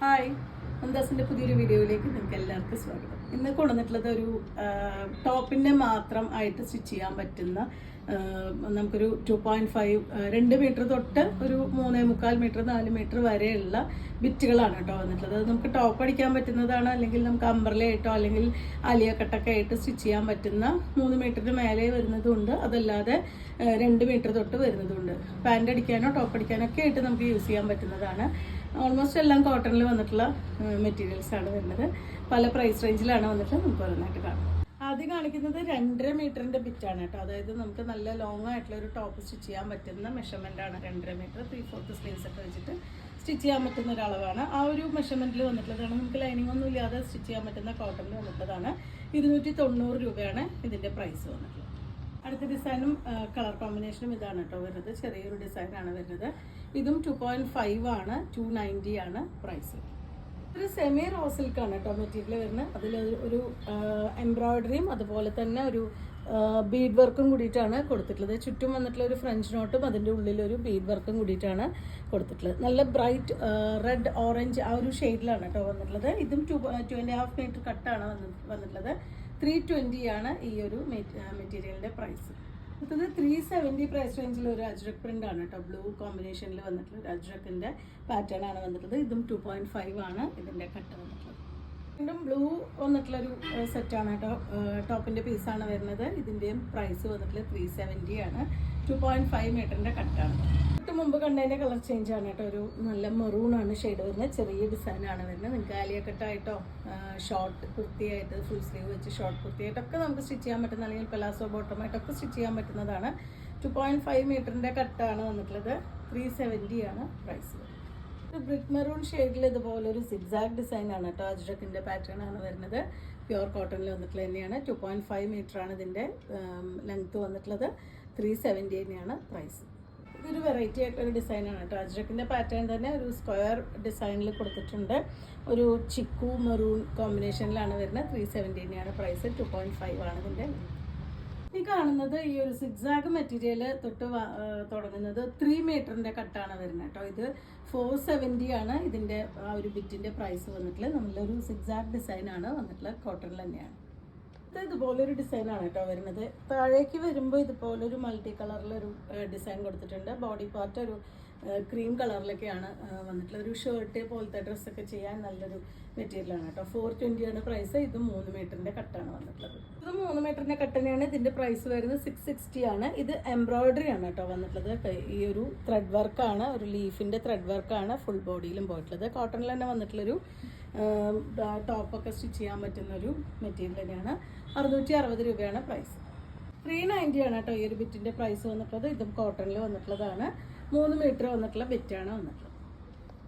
Hi, നന്ദാസിൻ്റെ പുതിയൊരു വീഡിയോയിലേക്ക് നിങ്ങൾക്ക് എല്ലാവർക്കും സ്വാഗതം. ഇന്ന് കൊണ്ടുവന്നിട്ടുള്ളത് ഒരു ടോപ്പിൻ്റെ മാത്രം ആയിട്ട് സ്റ്റിച്ച് ചെയ്യാൻ പറ്റുന്ന നമുക്കൊരു 2.5 2 മീറ്റർ തൊട്ട് ഒരു 3.25 മീറ്റർ 4 മീറ്റർ വരെയുള്ള ബിറ്റുകളാണ് കേട്ടോ വന്നിട്ടുള്ളത്. അത് നമുക്ക് ടോപ്പ് അടിക്കാൻ പറ്റുന്നതാണ്, അല്ലെങ്കിൽ നമുക്ക് അംബ്രലയായിട്ടോ അല്ലെങ്കിൽ ആലിയ കട്ടൊക്കെ ആയിട്ട് സ്റ്റിച്ച് ചെയ്യാൻ പറ്റുന്ന 3 മീറ്ററിന് മേലെ വരുന്നതുണ്ട്, അതല്ലാതെ 2 മീറ്റർ തൊട്ട് വരുന്നതുണ്ട്. പാൻറ് അടിക്കാനോ ടോപ്പ് അടിക്കാനോ ഒക്കെ ആയിട്ട് നമുക്ക് യൂസ് ചെയ്യാൻ പറ്റുന്നതാണ്. ഓൾമോസ്റ്റ് എല്ലാം കോട്ടണിൽ വന്നിട്ടുള്ള മെറ്റീരിയൽസ് ആണ് വരുന്നത്. പല പ്രൈസ് റേഞ്ചിലാണ് വന്നിട്ട് നമുക്ക് ഓരോന്നായിട്ട് കാണാം. ആദ്യം കാണിക്കുന്നത് 2.5 മീറ്ററിൻ്റെ ബിറ്റാണ് കേട്ടോ. അതായത് നമുക്ക് നല്ല ലോങ് ആയിട്ടുള്ള ഒരു ടോപ്പ് സ്റ്റിച്ച് ചെയ്യാൻ പറ്റുന്ന മെഷർമെൻ്റ് ആണ്. 2.5 മീറ്റർ 3/4 സ്ലീവ്സ് ഒക്കെ വെച്ചിട്ട് സ്റ്റിച്ച് ചെയ്യാൻ പറ്റുന്ന ഒരളവാണ്. ആ ഒരു മെഷർമെൻറ്റിൽ വന്നിട്ടുള്ളതാണ്. നമുക്ക് ലൈനിങ് ഒന്നും ഇല്ലാതെ സ്റ്റിച്ച് ചെയ്യാൻ പറ്റുന്ന കോട്ടണിൽ വന്നിട്ടുള്ളതാണ്. 290 രൂപയാണ് ഇതിൻ്റെ പ്രൈസ് വന്നിട്ടുള്ളത്. അടുത്ത ഡിസൈനും കളർ കോമ്പിനേഷനും ഇതാണ് കേട്ടോ വരുന്നത്. ചെറിയൊരു ഡിസൈനാണ് വരുന്നത്. ഇതും 2.5 ആണ്. 290 ആണ് പ്രൈസ്. ഒരു സെമി റോ സിൽക്കാണ് കേട്ടോ മെറ്റീരിയൽ വരുന്നത്. അതിൽ ഒരു എംബ്രോയിഡറിയും അതുപോലെ തന്നെ ഒരു ബീഡ് വർക്കും കൂടിയിട്ടാണ് കൊടുത്തിട്ടുള്ളത്. ചുറ്റും വന്നിട്ടുള്ള ഒരു ഫ്രഞ്ച് നോട്ടും അതിൻ്റെ ഉള്ളിലൊരു ബീഡ് വർക്കും കൂടിയിട്ടാണ് കൊടുത്തിട്ടുള്ളത്. നല്ല ബ്രൈറ്റ് റെഡ് ഓറഞ്ച് ആ ഒരു ഷെയ്ഡിലാണ് കേട്ടോ വന്നിട്ടുള്ളത്. ഇതും 2.5 മീറ്റർ കട്ടാണ് വന്നിട്ടുള്ളത്. 320 ആണ് ഈ ഒരു മെറ്റീരിയലിൻ്റെ പ്രൈസ്. അടുത്തത് 370 പ്രൈസ് റേഞ്ചിൽ ഒരു അജ്രക് പ്രിന്റ് ആണ് കേട്ടോ. ബ്ലൂ കോമ്പിനേഷനിൽ വന്നിട്ടുള്ള ഒരു അജ്രക്കിൻ്റെ പാറ്റേൺ ആണ് വന്നിട്ടുള്ളത്. ഇതും 2.5 ആണ് ഇതിൻ്റെ കട്ട് വന്നിട്ടുള്ളത്. വീണ്ടും ബ്ലൂ വന്നിട്ടുള്ളൊരു സെറ്റാണ് കേട്ടോ. ടോപ്പിൻ്റെ പീസാണ് വരുന്നത്. ഇതിൻ്റെയും പ്രൈസ് വന്നിട്ടുള്ളത് 370 ആണ്. 2.5 മീറ്ററിൻ്റെ കട്ടാണ്. മുമ്പ് കണ്ടതിൻ്റെ കളർ ചേഞ്ച് ആണ് കേട്ടോ. ഒരു നല്ല മെറൂണാണ് ഷെയ്ഡ് വരുന്നത്. ചെറിയ ഡിസൈനാണ് വരുന്നത്. നിങ്ങൾക്ക് ആലിയ കട്ടായിട്ടോ ഷോർട്ട് കുർത്തിയായിട്ട് ഫുൾ സ്ലീവ് വെച്ച് ഷോർട്ട് കുർത്തിയായിട്ടൊക്കെ നമുക്ക് സ്റ്റിച്ച് ചെയ്യാൻ പറ്റുന്ന, അല്ലെങ്കിൽ പെലാസോ ബോട്ടമായിട്ടൊക്കെ സ്റ്റിച്ച് ചെയ്യാൻ പറ്റുന്നതാണ്. 2.5 മീറ്ററിൻ്റെ കട്ടാണ് വന്നിട്ടുള്ളത്. 370 ആണ് പ്രൈസ്. ഒരു ബ്രിക്ക് മെറൂൺ ഷെയ്ഡിൽ ഇതുപോലൊരു സിഗ്സാഗ് ഡിസൈനാണ് കേട്ടോ. അജ്രക്കിൻ്റെ പാറ്റേൺ ആണ് വരുന്നത്. പ്യുവർ കോട്ടണിൽ വന്നിട്ടുള്ളത് തന്നെയാണ്. 2.5 മീറ്ററാണ് ഇതിൻ്റെ ലെങ്ത്ത് വന്നിട്ടുള്ളത്. 370 തന്നെയാണ് പ്രൈസ്. ഇതൊരു വെറൈറ്റി ആയിട്ടൊരു ഡിസൈനാണ് കേട്ടോ. അജ്രക്കിൻ്റെ പാറ്റേൺ തന്നെ ഒരു സ്ക്വയർ ഡിസൈനിൽ കൊടുത്തിട്ടുണ്ട്. ഒരു ചിക്കു മെറൂൺ കോമ്പിനേഷനിലാണ് വരുന്നത്. 370 തന്നെയാണ് പ്രൈസ്. 2.5 ആണ് ഇതിൻ്റെ. ഈ കാണുന്നത് ഈ ഒരു സിഗ്സാഗ് മെറ്റീരിയൽ തൊട്ട് തുടങ്ങുന്നത് 3 മീറ്ററിൻ്റെ കട്ടാണ് വരുന്നത് കേട്ടോ. ഇത് 470 ആണ് ഇതിൻ്റെ ആ ഒരു ബിറ്റിൻ്റെ പ്രൈസ് വന്നിട്ടുള്ളത്. നല്ലൊരു സിഗ്സാഗ് ഡിസൈനാണ് വന്നിട്ടുള്ളത്. കോട്ടണിൽ തന്നെയാണ്. ഇത് ഇതുപോലൊരു ഡിസൈനാണ് കേട്ടോ വരുന്നത്. താഴേക്ക് വരുമ്പോൾ ഇതുപോലൊരു മൾട്ടി കളറിലൊരു ഡിസൈൻ കൊടുത്തിട്ടുണ്ട്. ബോഡി പാർട്ട് ഒരു ക്രീം കളറിലൊക്കെയാണ് വന്നിട്ടുള്ളത്. ഒരു ഷർട്ട് പോലത്തെ ഡ്രസ്സൊക്കെ ചെയ്യാൻ നല്ലൊരു മെറ്റീരിയലാണ് കേട്ടോ. 420 ആണ് പ്രൈസ്. ഇത് 3 മീറ്ററിൻ്റെ കട്ടാണ് വന്നിട്ടുള്ളത്. ഇത് 3 മീറ്ററിൻ്റെ കട്ട് തന്നെയാണ്. ഇതിൻ്റെ പ്രൈസ് വരുന്നത് 660 ആണ്. ഇത് എംബ്രോയിഡറി ആണ് കേട്ടോ വന്നിട്ടുള്ളത്. ഈ ഒരു ത്രെഡ് വർക്കാണ്, ഒരു ലീഫിൻ്റെ ത്രെഡ് വർക്കാണ് ഫുൾ ബോഡിയിലും പോയിട്ടുള്ളത്. കോട്ടണിൽ തന്നെ വന്നിട്ടുള്ളൊരു ടോപ്പൊക്കെ സ്റ്റിച്ച് ചെയ്യാൻ പറ്റുന്നൊരു മെറ്റീരിയൽ തന്നെയാണ്. 660 രൂപയാണ് പ്രൈസ്. 390 ആണ് കേട്ടോ ഈ ഒരു ബിറ്റിൻ്റെ പ്രൈസ് വന്നിട്ടുള്ളത്. ഇതും കോട്ടണിൽ വന്നിട്ടുള്ളതാണ്. 3 മീറ്റർ വന്നിട്ടുള്ള ബിറ്റാണ് വന്നിട്ടുള്ളത്.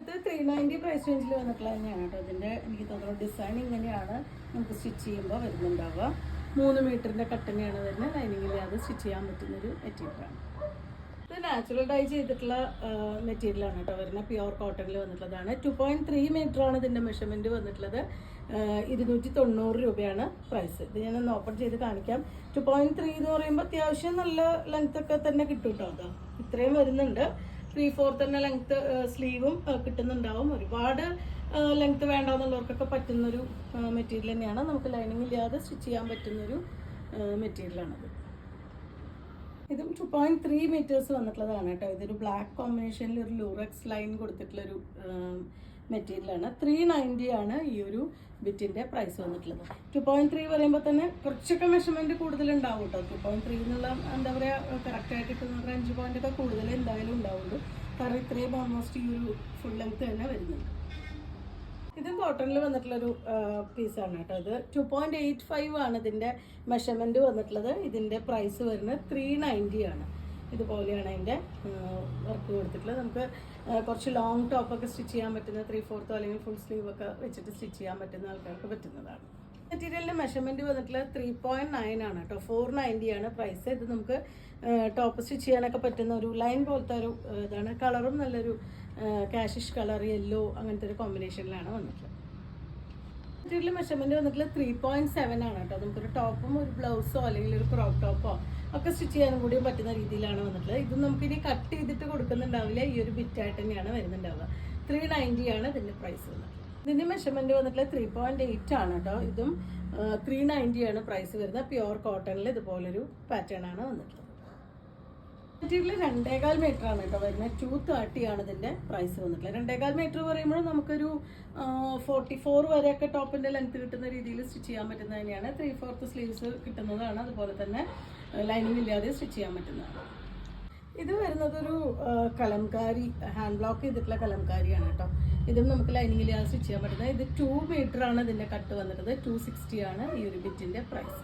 ഇത് 390 പ്രൈസ് റേഞ്ചിൽ വന്നിട്ടുള്ളത് തന്നെയാണ് കേട്ടോ. ഇതിൻ്റെ എനിക്ക് തോന്നുന്നു ഡിസൈൻ ഇങ്ങനെയാണ് നമുക്ക് സ്റ്റിച്ച് ചെയ്യുമ്പോൾ വരുന്നുണ്ടാവുക. 3 മീറ്ററിൻ്റെ കട്ട് തന്നെയാണ് വരുന്നത്. ലൈനിങ്ങില്ലാതെ സ്റ്റിച്ച് ചെയ്യാൻ പറ്റുന്നൊരു മെറ്റീരിയലാണ്. ഇത് നാച്ചുറൽ ഡൈ ചെയ്തിട്ടുള്ള മെറ്റീരിയലാണ് കേട്ടോ വരുന്നത്. പ്യുവർ കോട്ടണിൽ വന്നിട്ടുള്ളതാണ്. 2.3 മീറ്ററാണ് ഇതിൻ്റെ മെഷർമെൻറ്റ് വന്നിട്ടുള്ളത്. 290 രൂപയാണ് പ്രൈസ്. ഇത് ഞാനൊന്ന് ഓപ്പൺ ചെയ്ത് കാണിക്കാം. 2.3 എന്ന് പറയുമ്പോൾ അത്യാവശ്യം നല്ല ലെങ്ത് ഒക്കെ തന്നെ കിട്ടും കേട്ടോ. അതാ ഇത്രയും വരുന്നുണ്ട്. 3/4 തന്നെ ലെങ്ത്ത് സ്ലീവും കിട്ടുന്നുണ്ടാവും. ഒരുപാട് ലെങ്ത്ത് വേണ്ടാന്നുള്ളവർക്കൊക്കെ പറ്റുന്നൊരു മെറ്റീരിയൽ തന്നെയാണ്. നമുക്ക് ലൈനിങ് ഇല്ലാതെ സ്റ്റിച്ച് ചെയ്യാൻ പറ്റുന്നൊരു മെറ്റീരിയലാണത്. ഇതും 2.3 മീറ്റേഴ്സ് വന്നിട്ടുള്ളതാണ് കേട്ടോ. ഇതൊരു ബ്ലാക്ക് കോമ്പിനേഷനിൽ ഒരു ലൂറക്സ് ലൈൻ കൊടുത്തിട്ടുള്ളൊരു മെറ്റീരിയലാണ്. 390 ആണ് ഈ ഒരു ബിറ്റിൻ്റെ പ്രൈസ് വന്നിട്ടുള്ളത്. 2.3 പറയുമ്പോൾ തന്നെ കുറച്ചൊക്കെ മെഷർമെൻറ്റ് കൂടുതലുണ്ടാവും കേട്ടോ. 2.3 എന്നുള്ള എന്താ പറയുക കറക്റ്റായിട്ട് കിട്ടുന്ന 5 പോയിൻ്റൊക്കെ കൂടുതൽ എന്തായാലും ഉണ്ടാവുള്ളൂ. കാരണം ഇത്രയും ഓൾമോസ്റ്റ് ഈ ഒരു ഫുൾ ലെങ്ത്ത് തന്നെ വരുന്നുണ്ട്. ഇതും കോട്ടണിൽ വന്നിട്ടുള്ളൊരു പീസാണ് കേട്ടോ. ഇത് 2.85 ആണ് ഇതിൻ്റെ മെഷർമെൻറ്റ് വന്നിട്ടുള്ളത്. ഇതിൻ്റെ പ്രൈസ് വരുന്നത് 390 ആണ്. ഇതുപോലെയാണ് അതിൻ്റെ വർക്ക് കൊടുത്തിട്ടുള്ളത്. നമുക്ക് കുറച്ച് ലോങ് ടോപ്പൊക്കെ സ്റ്റിച്ച് ചെയ്യാൻ പറ്റുന്ന 3/4 അല്ലെങ്കിൽ ഫുൾ സ്ലീവ് ഒക്കെ വെച്ചിട്ട് സ്റ്റിച്ച് ചെയ്യാൻ പറ്റുന്ന ആൾക്കാർക്ക് പറ്റുന്നതാണ്. മെറ്റീരിയലിൻ്റെ മെഷർമെൻറ്റ് വന്നിട്ടുള്ളത് 3.9 ആണ് കേട്ടോ. 490 ആണ് പ്രൈസ്. ഇത് നമുക്ക് ടോപ്പ് സ്റ്റിച്ച് ചെയ്യാനൊക്കെ പറ്റുന്ന ഒരു ലൈൻ പോലത്തെ ഒരു ഇതാണ്. കളറും നല്ലൊരു കാഷിഷ് കളർ യെല്ലോ അങ്ങനത്തെ ഒരു കോമ്പിനേഷനിലാണ് വന്നിട്ടുള്ളത്. മെറ്റീരിയൽ മെഷർമെൻറ്റ് വന്നിട്ടുള്ളത് 3.7 ആണ് കേട്ടോ. നമുക്കൊരു ടോപ്പും ഒരു ബ്ലൗസോ അല്ലെങ്കിൽ ഒരു ക്രോപ്പ് ടോപ്പോ ഒക്കെ സ്റ്റിച്ച് ചെയ്യാനും കൂടി പറ്റുന്ന രീതിയിലാണ് വന്നിട്ടുള്ളത്. ഇത് നമുക്കിനി കട്ട് ചെയ്തിട്ട് കൊടുക്കുന്നുണ്ടാവില്ല. ഈ ഒരു ബിറ്റായിട്ട് തന്നെയാണ് വരുന്നുണ്ടാവുക. 390 ആണ് ഇതിൻ്റെ പ്രൈസ് വന്നിട്ടുള്ളത്. ഇതിൻ്റെ മെഷർമെൻറ്റ് വന്നിട്ടുള്ളത് 3.8 ആണ് കേട്ടോ. ഇതും 390 ആണ് പ്രൈസ് വരുന്നത്. പ്യുവർ കോട്ടണിൽ ഇതുപോലൊരു പാറ്റേൺ ആണ് വന്നിട്ടുള്ളത്. മെറ്റീരിയൽ 2.25 മീറ്റർ ആണ് കേട്ടോ വരുന്നത്. 230 ആണ് ഇതിൻ്റെ പ്രൈസ് വന്നിട്ടുള്ളത്. 2.25 മീറ്റർ പറയുമ്പോൾ നമുക്കൊരു 44 വരെയൊക്കെ ടോപ്പിൻ്റെ ലെങ്ത് കിട്ടുന്ന രീതിയിൽ സ്റ്റിച്ച് ചെയ്യാൻ പറ്റുന്നത് തന്നെയാണ്. 3/4 സ്ലീവ്സ് കിട്ടുന്നതാണ്. അതുപോലെ തന്നെ ലൈനിങ് ഇല്ലാതെ സ്റ്റിച്ച് ചെയ്യാൻ പറ്റുന്നതാണ്. ഇത് വരുന്നത് ഒരു കലംകാരി, ഹാൻഡ് ബ്ലോക്ക് ചെയ്തിട്ടുള്ള കലംകാരിയാണ് കേട്ടോ. ഇതും നമുക്ക് ലൈനിങ് ഇല്ലാതെ സ്റ്റിച്ച് ചെയ്യാൻ പറ്റുന്നത്. ഇത് 2 മീറ്റർ ആണ് ഇതിൻ്റെ കട്ട് വന്നിട്ടുള്ളത്. 260 ആണ് ഈ ഒരു ബിറ്റിൻ്റെ പ്രൈസ്.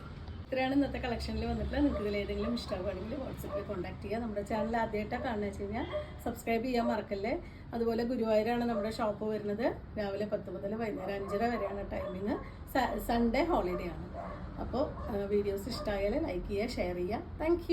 ഇത്രയാണ് ഇന്നത്തെ കളക്ഷനിൽ വന്നിട്ടുള്ളത്. നിങ്ങൾക്ക് ഇതിൽ ഏതെങ്കിലും ഇഷ്ടമാണെങ്കിൽ വാട്സപ്പിൽ കോൺടാക്ട് ചെയ്യുക. നമ്മുടെ ചാനൽ ആദ്യമായിട്ടാണ് കാണുന്നത് വെച്ച് കഴിഞ്ഞാൽ സബ്സ്ക്രൈബ് ചെയ്യാൻ മറക്കല്ലേ. അതുപോലെ ഗുരുവായൂരാണ് നമ്മുടെ ഷോപ്പ് വരുന്നത്. രാവിലെ 10 മുതൽ വൈകുന്നേരം 5:30 വരെയാണ് ടൈമിങ്. സൺഡേ ഹോളിഡേ ആണ്. അപ്പോൾ വീഡിയോസ് ഇഷ്ടമായാൽ ലൈക്ക് ചെയ്യുക, ഷെയർ ചെയ്യുക. താങ്ക്